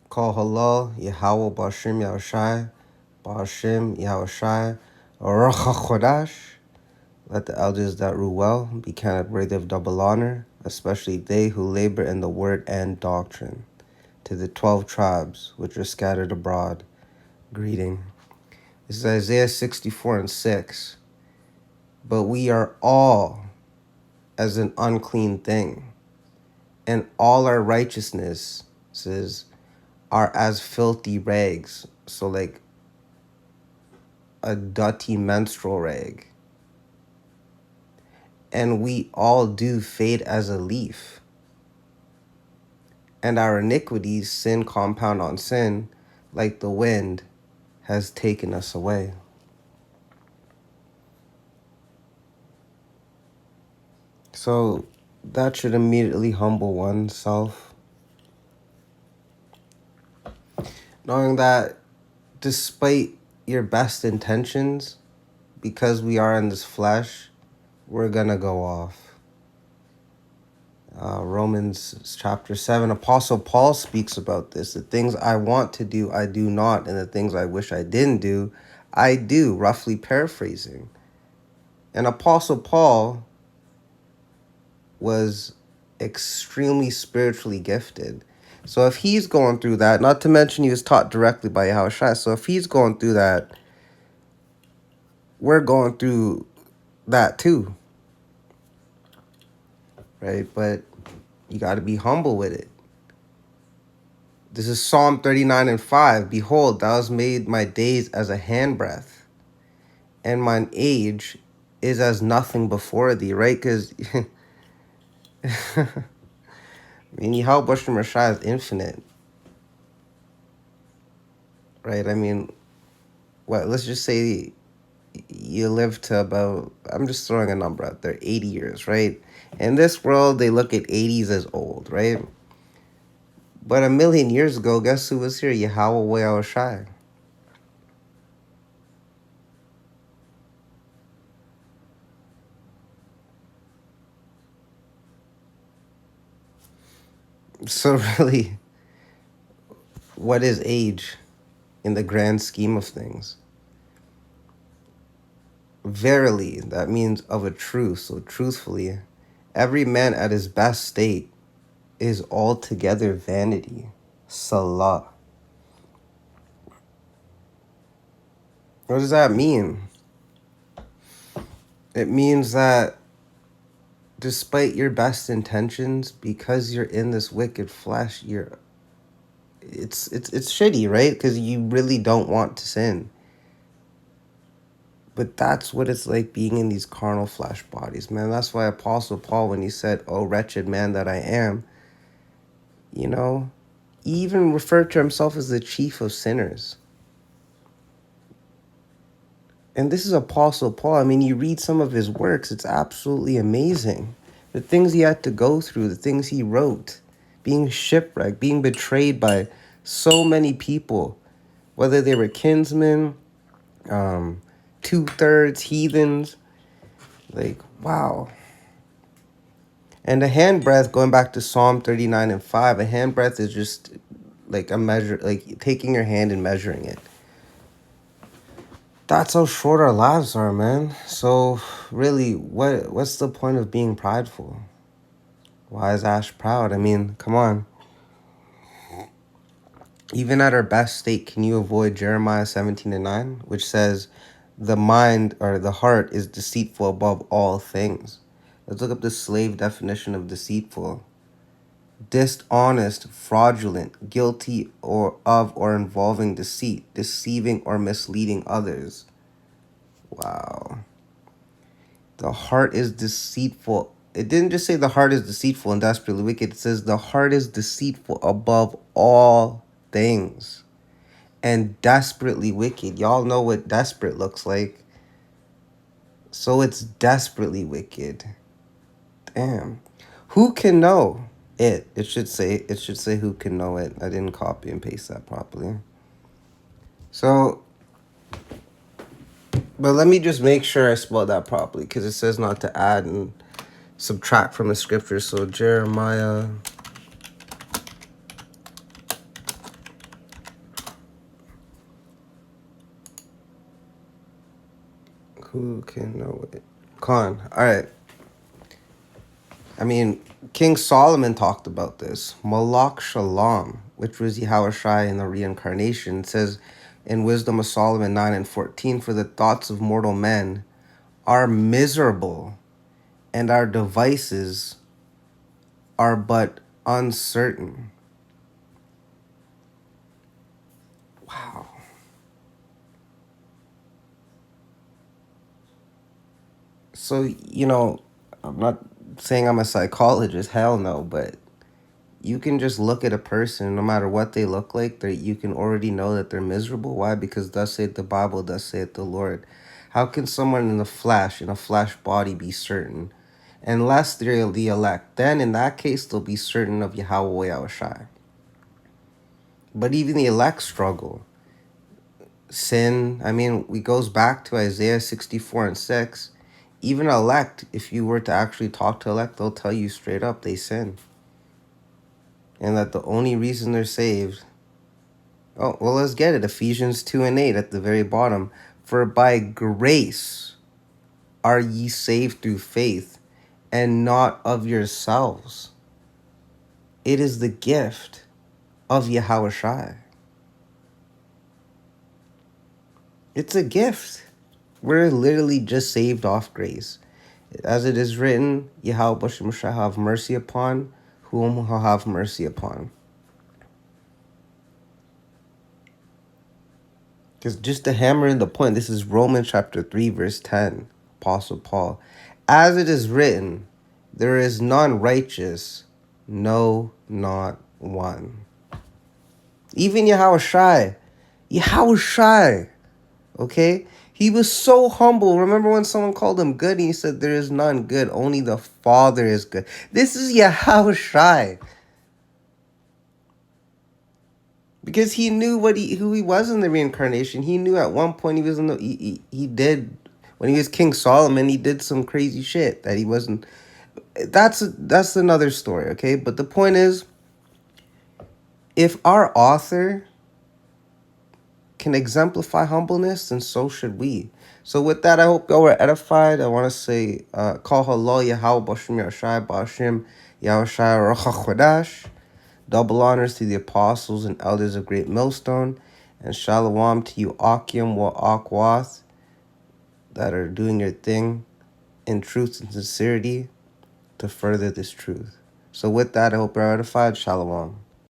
Call halal, Yahweh Bashim Yahushai, Bashim Yahushai, Aruch HaKodash. Let the elders that rule well be counted worthy of double honor, especially they who labor in the word and doctrine. To the 12 tribes which are scattered abroad, greeting. This is Isaiah 64:6. But we are all as an unclean thing, and all our righteousnesses are as filthy rags. So like a dirty menstrual rag. And we all do fade as a leaf. And our iniquities, sin compound on sin, like the wind, has taken us away. So that should immediately humble oneself, knowing that despite your best intentions, because we are in this flesh, we're gonna go off. Romans chapter 7, Apostle Paul speaks about this. The things I want to do, I do not, and the things I wish I didn't do, I do, roughly paraphrasing. And Apostle Paul was extremely spiritually gifted. So if he's going through that, not to mention he was taught directly by Yahushua, so if he's going through that, we're going through that too, right? But you got to be humble with it. This is Psalm 39:5. Behold, thou hast made my days as a handbreadth, and mine age is as nothing before thee, right? Because, I mean, Yahweh Bashim Rashai is infinite, right? I mean, what? Let's just say you live to about, I'm just throwing a number out there, 80 years, right? In this world, they look at 80s as old, right? But a million years ago, guess who was here? Yahweh Yahushai. So really, what is age in the grand scheme of things? Verily, that means of a truth. So truthfully, every man at his best state is altogether vanity. Salah. What does that mean? It means that despite your best intentions, because you're in this wicked flesh, it's shitty, right? Because you really don't want to sin. But that's what it's like being in these carnal flesh bodies, man. That's why Apostle Paul, when he said, "Oh, wretched man that I am," you know, he even referred to himself as the chief of sinners. And this is Apostle Paul. I mean, you read some of his works, it's absolutely amazing. The things he had to go through, the things he wrote, being shipwrecked, being betrayed by so many people, whether they were kinsmen, 2/3 heathens, like, wow. And a handbreadth, going back to Psalm 39:5, a handbreadth is just like a measure, like taking your hand and measuring it. That's how short our lives are, man. So really, what's the point of being prideful? Why is Ash proud? I mean, come on. Even at our best state, can you avoid Jeremiah 17:9, which says, the mind or the heart is deceitful above all things? Let's look up the slave definition of deceitful. Dishonest, fraudulent, guilty or involving deceit, deceiving or misleading others. Wow. The heart is deceitful. It didn't just say the heart is deceitful and desperately wicked. It says the heart is deceitful above all things and desperately wicked. Y'all know what desperate looks like. So it's desperately wicked. Damn. Who can know it? It should say who can know it. I didn't copy and paste that properly. So, but let me just make sure I spelled that properly, because it says not to add and subtract from the scripture. So Jeremiah Who can know it? Khan. All right. I mean, King Solomon talked about this. Malak Shalom, which was Yahushua in the reincarnation, says in Wisdom of Solomon 9 and 14, for the thoughts of mortal men are miserable, and our devices are but uncertain. Wow. So, I'm not saying I'm a psychologist, hell no, but you can just look at a person, no matter what they look like, that you can already know that they're miserable. Why? Because thus saith the Bible, thus saith the Lord. How can someone in a flesh body, be certain? Unless they're the elect. Then in that case, they'll be certain of Yahweh Yahushai. But even the elect struggle. Sin, we goes back to Isaiah 64 and 6. Even elect, if you were to actually talk to elect, they'll tell you straight up they sin. And that the only reason they're saved. Oh, well, let's get it. Ephesians 2 and 8 at the very bottom. For by grace are ye saved through faith, and not of yourselves. It is the gift of Yahushai. It's a gift. We're literally just saved off grace. As it is written, Yahweh shall have mercy upon whom he'll have mercy upon. Because just to hammer in the point, this is Romans chapter 3, verse 10, Apostle Paul. As it is written, there is none righteous, no, not one. Even Yahushai, okay? He was so humble. Remember when someone called him good and he said, there is none good, only the Father is good. This is Yahushai. Because he knew who he was in the reincarnation. He knew at one point he was in the he did, when he was King Solomon, he did some crazy shit that he wasn't. That's another story, okay? But the point is, if our author can exemplify humbleness, then so should we. So with that, I hope y'all were edified. I want to say, Kol Halo Yahweh Bashim Yahshai Bashim Yahushai Rocha Chodesh. Double honors to the apostles and elders of Great Millstone, and shalom to you Akim wa Akwath that are doing your thing in truth and sincerity to further this truth. So with that, I hope you're edified. Shalom.